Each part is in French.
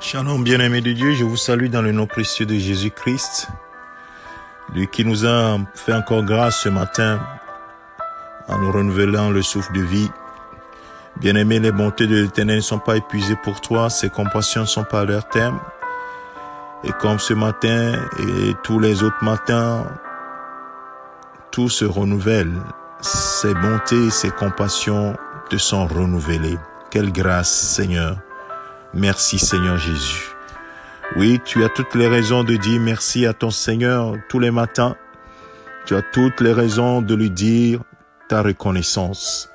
Shalom bien-aimés de Dieu, je vous salue dans le nom précieux de Jésus-Christ, lui qui nous a fait encore grâce ce matin en nous renouvelant le souffle de vie. Bien-aimés, les bontés de l'Éternel ne sont pas épuisées pour toi, ses compassions ne sont pas à leur terme. Et comme ce matin et tous les autres matins, tout se renouvelle. Ses bontés, ses compassions te sont renouvelées. Quelle grâce, Seigneur. Merci, Seigneur Jésus. Oui, tu as toutes les raisons de dire merci à ton Seigneur tous les matins. Tu as toutes les raisons de lui dire ta reconnaissance.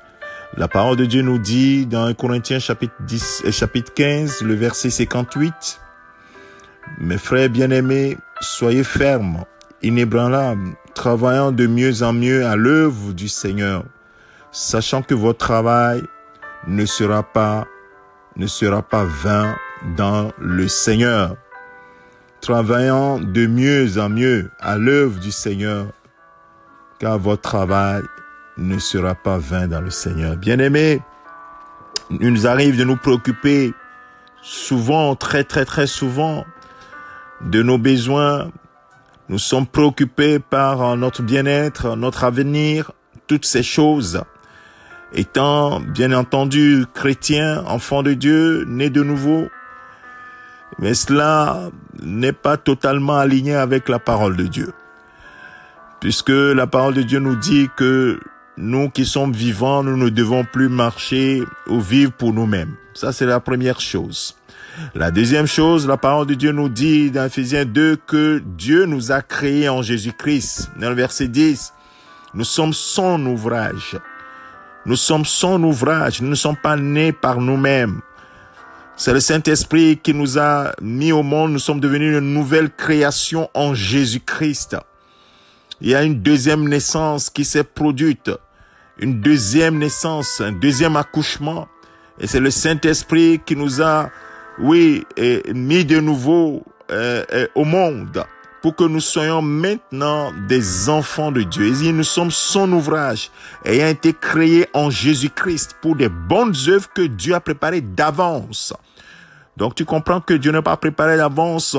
La parole de Dieu nous dit dans 1 Corinthiens chapitre 15, le verset 58, « Mes frères bien-aimés, soyez fermes, inébranlables, travaillant de mieux en mieux à l'œuvre du Seigneur, sachant que votre travail ne sera pas vain dans le Seigneur. » Travaillant de mieux en mieux à l'œuvre du Seigneur, car votre travail ne sera pas vain dans le Seigneur. Bien-aimés, il nous arrive de nous préoccuper souvent, très souvent, de nos besoins. Nous sommes préoccupés par notre bien-être, notre avenir, toutes ces choses. Étant, bien entendu, chrétien, enfant de Dieu, né de nouveau, mais cela n'est pas totalement aligné avec la parole de Dieu. Puisque la parole de Dieu nous dit que nous qui sommes vivants, nous ne devons plus marcher ou vivre pour nous-mêmes. Ça, c'est la première chose. La deuxième chose, la parole de Dieu nous dit dans Ephésiens 2 que Dieu nous a créés en Jésus-Christ. Dans le verset 10, nous sommes son ouvrage. Nous sommes son ouvrage. Nous ne sommes pas nés par nous-mêmes. C'est le Saint-Esprit qui nous a mis au monde. Nous sommes devenus une nouvelle création en Jésus-Christ. Il y a une deuxième naissance qui s'est produite. Une deuxième naissance, un deuxième accouchement. Et c'est le Saint-Esprit qui nous a, mis de nouveau au monde pour que nous soyons maintenant des enfants de Dieu. Et nous sommes son ouvrage, ayant été créés en Jésus-Christ pour des bonnes œuvres que Dieu a préparées d'avance. Donc tu comprends que Dieu n'a pas préparé d'avance.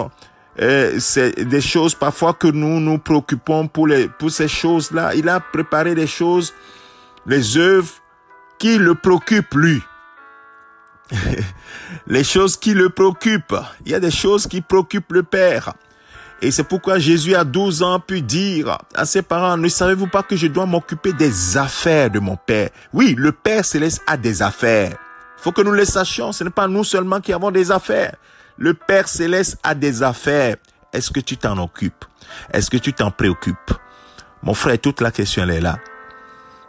C'est des choses parfois que nous nous préoccupons pour ces choses-là. Il a préparé des choses, les œuvres qui le préoccupent lui. Les choses qui le préoccupent. Il y a des choses qui préoccupent le Père. Et c'est pourquoi Jésus, à 12 ans, pu dire à ses parents, « Ne savez-vous pas que je dois m'occuper des affaires de mon Père ?» Oui, le Père Céleste a des affaires. Il faut que nous les sachions. Ce n'est pas nous seulement qui avons des affaires. Le Père Céleste a des affaires. Est-ce que tu t'en occupes? Est-ce que tu t'en préoccupes? Mon frère, toute la question, elle est là.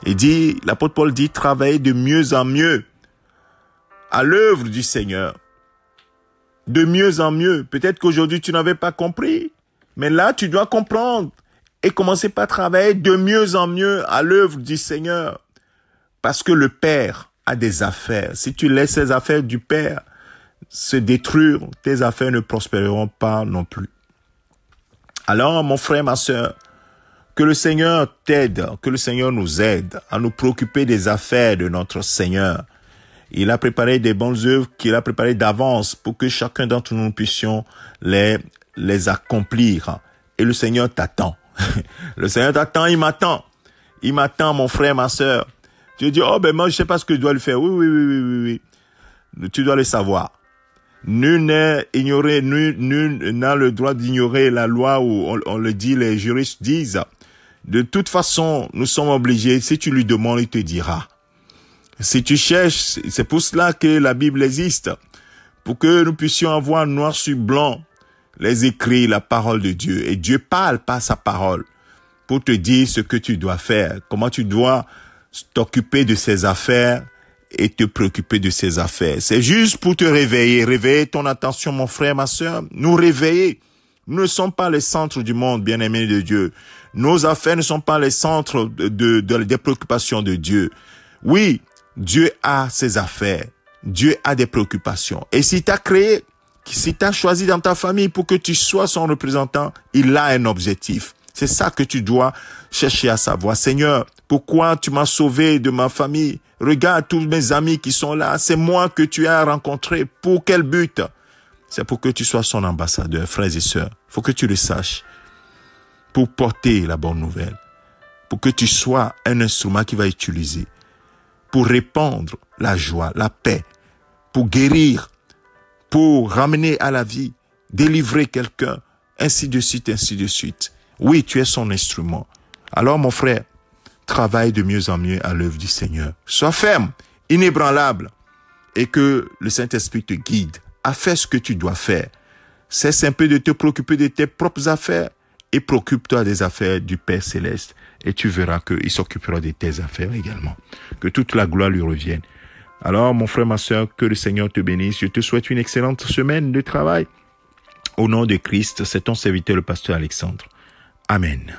Il dit, l'apôtre Paul dit, travaillez de mieux en mieux à l'œuvre du Seigneur. De mieux en mieux. Peut-être qu'aujourd'hui, tu n'avais pas compris. Mais là, tu dois comprendre et commencer par travailler de mieux en mieux à l'œuvre du Seigneur. Parce que le Père a des affaires. Si tu laisses les affaires du Père se détruire, tes affaires ne prospéreront pas non plus. Alors, mon frère, ma sœur, que le Seigneur t'aide, que le Seigneur nous aide à nous préoccuper des affaires de notre Seigneur. Il a préparé des bonnes œuvres qu'il a préparées d'avance pour que chacun d'entre nous puissions les accomplir. Et le Seigneur t'attend. Le Seigneur t'attend, il m'attend. Il m'attend, mon frère, ma sœur. Tu dis, moi, je sais pas ce que je dois le faire. Oui. Tu dois le savoir. Nul n'a le droit d'ignorer la loi où on le dit, les juristes disent. De toute façon, nous sommes obligés. Si tu lui demandes, il te dira. Si tu cherches, c'est pour cela que la Bible existe. Pour que nous puissions avoir noir sur blanc les écrits, la parole de Dieu. Et Dieu parle par sa parole pour te dire ce que tu dois faire. Comment tu dois t'occuper de ses affaires et te préoccuper de ses affaires. C'est juste pour te réveiller ton attention, mon frère, ma sœur, nous réveiller. Nous ne sommes pas les centres du monde, bien-aimés de Dieu. Nos affaires ne sont pas les centres des préoccupations de Dieu. Oui, Dieu a ses affaires. Dieu a des préoccupations. Et s'il t'a créé, s'il t'a choisi dans ta famille pour que tu sois son représentant, il a un objectif. C'est ça que tu dois chercher à savoir. Seigneur, pourquoi tu m'as sauvé de ma famille? Regarde tous mes amis qui sont là. C'est moi que tu as rencontré. Pour quel but? c'est pour que tu sois son ambassadeur, frères et sœurs. Il faut que tu le saches. Pour porter la bonne nouvelle. Pour que tu sois un instrument qui va utiliser. Pour répandre la joie, la paix. Pour guérir. Pour ramener à la vie. Délivrer quelqu'un. Ainsi de suite, ainsi de suite. Oui, tu es son instrument. Alors mon frère, travaille de mieux en mieux à l'œuvre du Seigneur. Sois ferme, inébranlable. Et que le Saint-Esprit te guide à faire ce que tu dois faire. Cesse un peu de te préoccuper de tes propres affaires et préoccupe-toi des affaires du Père Céleste. Et tu verras qu'il s'occupera de tes affaires également. Que toute la gloire lui revienne. Alors, mon frère, ma soeur, que le Seigneur te bénisse. Je te souhaite une excellente semaine de travail. Au nom de Christ, c'est ton serviteur, le pasteur Alexandre. Amen.